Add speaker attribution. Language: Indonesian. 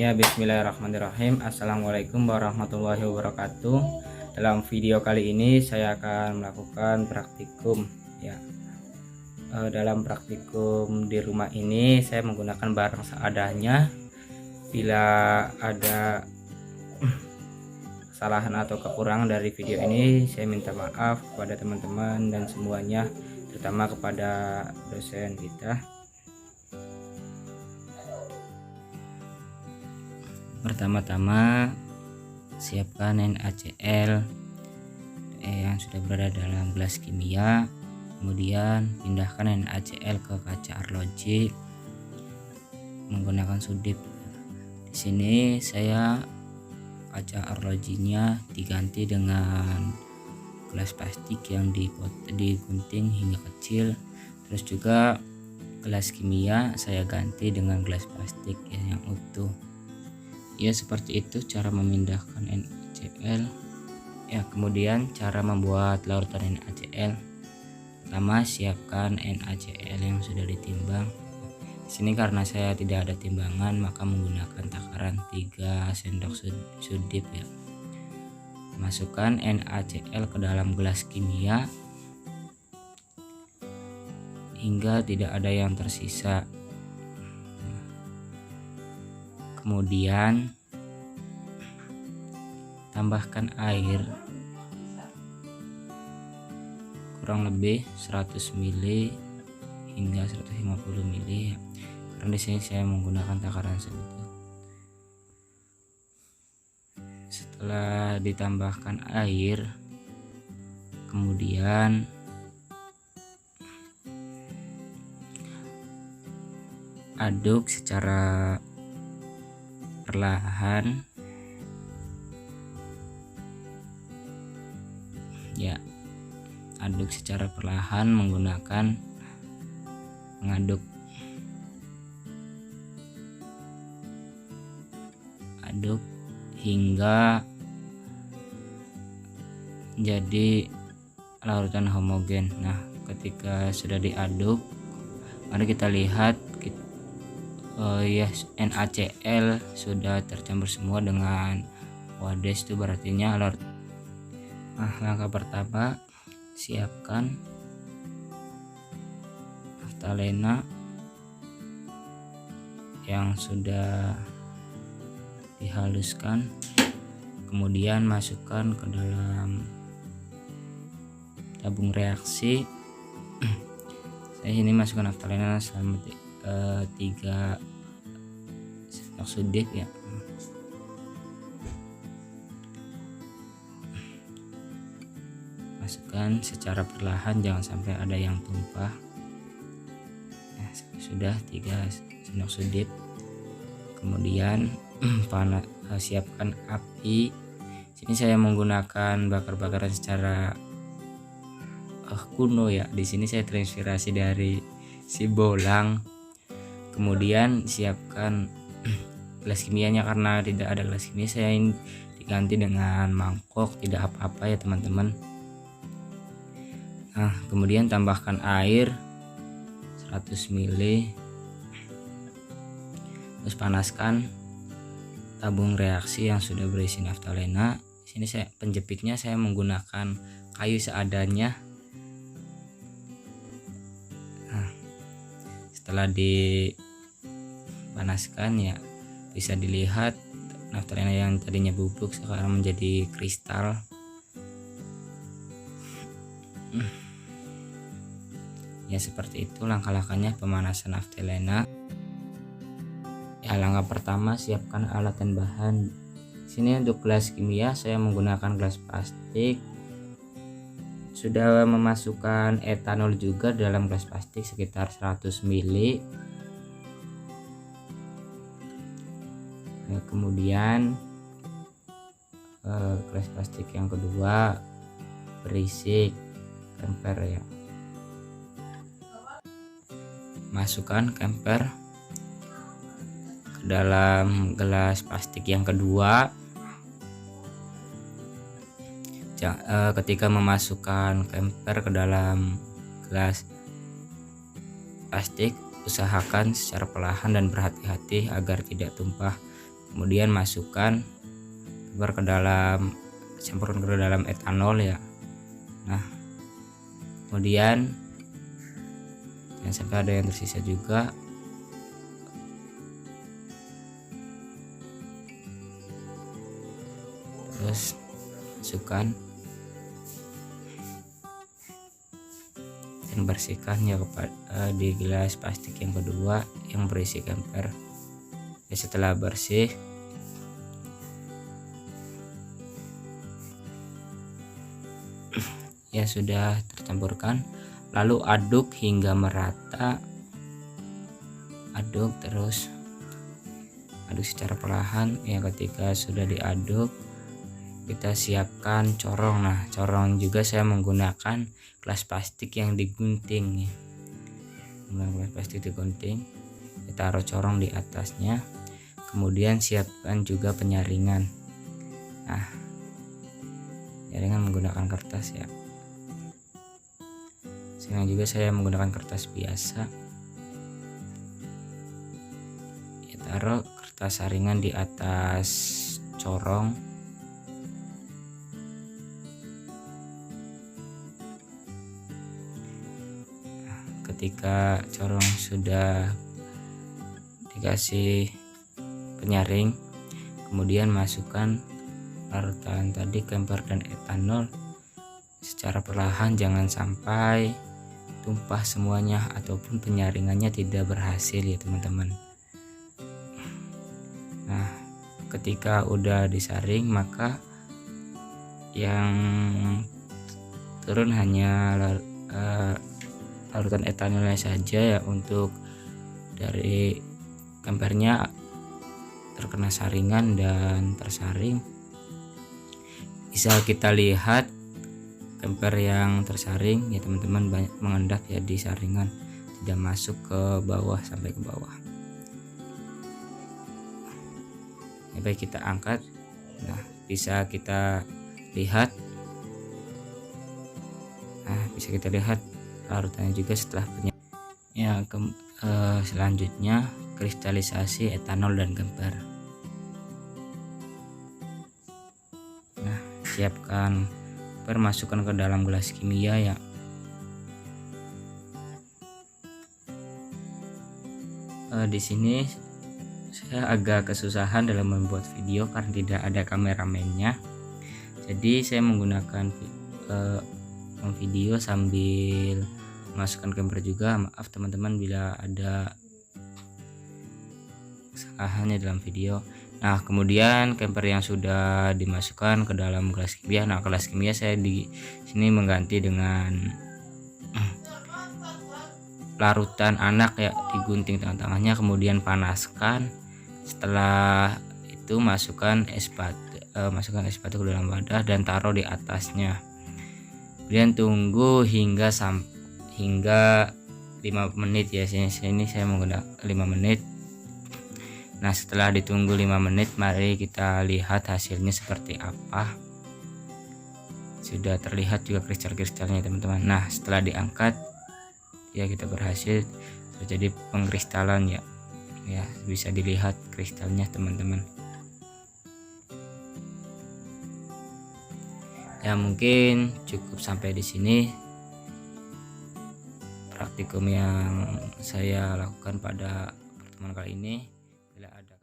Speaker 1: Ya, bismillahirrahmanirrahim. Assalamualaikum warahmatullahi wabarakatuh. Dalam video kali ini saya akan melakukan praktikum ya. Dalam praktikum di rumah ini saya menggunakan barang seadanya. Bila ada kesalahan atau kekurangan dari video ini, saya minta maaf kepada teman-teman dan semuanya, terutama kepada dosen kita. Pertama-tama siapkan NaCl yang sudah berada dalam gelas kimia. Kemudian pindahkan NaCl ke kaca arloji menggunakan sudip. Di sini saya kaca arlojinya diganti dengan gelas plastik yang digunting hingga kecil. Terus juga gelas kimia saya ganti dengan gelas plastik yang utuh. Ya, seperti itu cara memindahkan NaCl. Ya, kemudian cara membuat larutan NaCl. Pertama, siapkan NaCl yang sudah ditimbang. Di sini karena saya tidak ada timbangan, maka menggunakan takaran 3 sendok sudip ya. Masukkan NaCl ke dalam gelas kimia hingga tidak ada yang tersisa. Kemudian tambahkan air kurang lebih 100 ml hingga 150 ml ya. Karena di sini saya menggunakan takaran segitu. Setelah ditambahkan air, kemudian aduk secara perlahan ya, aduk secara perlahan menggunakan pengaduk. Aduk hingga jadi larutan homogen. Nah, ketika sudah diaduk, mari kita lihat NaCl sudah tercampur semua dengan wades, itu berartinya larut. Nah, langkah pertama siapkan naftalena yang sudah dihaluskan, kemudian masukkan ke dalam tabung reaksi. Saya ini masukkan naftalena selama 3 sendok sudip ya. Masukkan secara perlahan, jangan sampai ada yang tumpah. Nah, sudah 3 sendok sudip. Kemudian siapkan api. Sini saya menggunakan bakar-bakaran secara kuno ya. Di sini saya terinspirasi dari si bolang. Kemudian siapkan gelas kimianya, karena tidak ada gelas kimia saya ini diganti dengan mangkok, tidak apa-apa ya teman-teman. Nah, kemudian tambahkan air 100 ml. Terus panaskan tabung reaksi yang sudah berisi naftalena. Sini saya penjepitnya saya menggunakan kayu seadanya. Nah, setelah dipanaskan ya, bisa dilihat naftalena yang tadinya bubuk sekarang menjadi kristal. Ya, seperti itu langkah-langkahnya pemanasan naftalena. Ya, langkah pertama siapkan alat dan bahan. Sini untuk gelas kimia saya menggunakan gelas plastik. Sudah memasukkan etanol juga dalam gelas plastik sekitar 100 ml. Nah, kemudian gelas plastik yang kedua berisi kemper ya. Masukkan kemper ke dalam gelas plastik yang kedua. Ketika memasukkan kemper ke dalam gelas plastik, usahakan secara perlahan dan berhati-hati agar tidak tumpah kemudian masukkan kemper ke dalam, campurkan ke dalam etanol ya. Nah, kemudian jangan sampai ada yang tersisa juga. Terus masukkan dan bersihkannya di gelas plastik yang kedua yang berisi kemper. Ya, setelah bersih ya sudah tercampurkan, lalu aduk hingga merata. Aduk terus, aduk secara perlahan ya. Ketika sudah diaduk, kita siapkan corong. Nah, corong juga saya menggunakan gelas plastik yang digunting ya. Gelas plastik digunting, kita taruh corong di atasnya, kemudian siapkan juga penyaringan. Nah, penyaringan menggunakan kertas ya. Sekarang juga saya menggunakan kertas biasa. Ya, taruh kertas saringan di atas corong. Ketika corong sudah dikasih penyaring, kemudian masukkan larutan tadi, kemper dan etanol secara perlahan, jangan sampai tumpah semuanya ataupun penyaringannya tidak berhasil ya teman-teman. Nah, ketika udah disaring, maka yang turun hanya larutan etanolnya saja ya. Untuk dari kempernya terkena saringan dan tersaring, bisa kita lihat kemper yang tersaring ya teman-teman banyak mengendap ya di saringan, tidak masuk ke bawah sampai ke bawah ya. Baik, kita angkat. Nah, bisa kita lihat, larutannya juga setelah ya. Selanjutnya kristalisasi etanol dan kemper. Nah, siapkan kemper, masukkan ke dalam gelas kimia ya. Di sini saya agak kesusahan dalam membuat video karena tidak ada kameramennya, jadi saya menggunakan video sambil masukkan kemper juga. Maaf teman-teman bila ada kesalahannya dalam video. Nah, kemudian kemper yang sudah dimasukkan ke dalam gelas kimia. Nah, gelas kimia saya di sini mengganti dengan larutan anak ya, digunting tangannya, kemudian panaskan. Setelah itu masukkan es batu ke dalam wadah dan taruh di atasnya. Kemudian tunggu hingga 5 menit ya. Sini saya menggunakan 5 menit. Nah, setelah ditunggu 5 menit, mari kita lihat hasilnya seperti apa. Sudah terlihat juga kristal-kristalnya teman-teman. Nah, setelah diangkat ya, kita berhasil terjadi pengkristalan ya. Ya, bisa dilihat kristalnya teman-teman. Ya, mungkin cukup sampai di sini praktikum yang saya lakukan pada pertemuan kali ini. Bila ada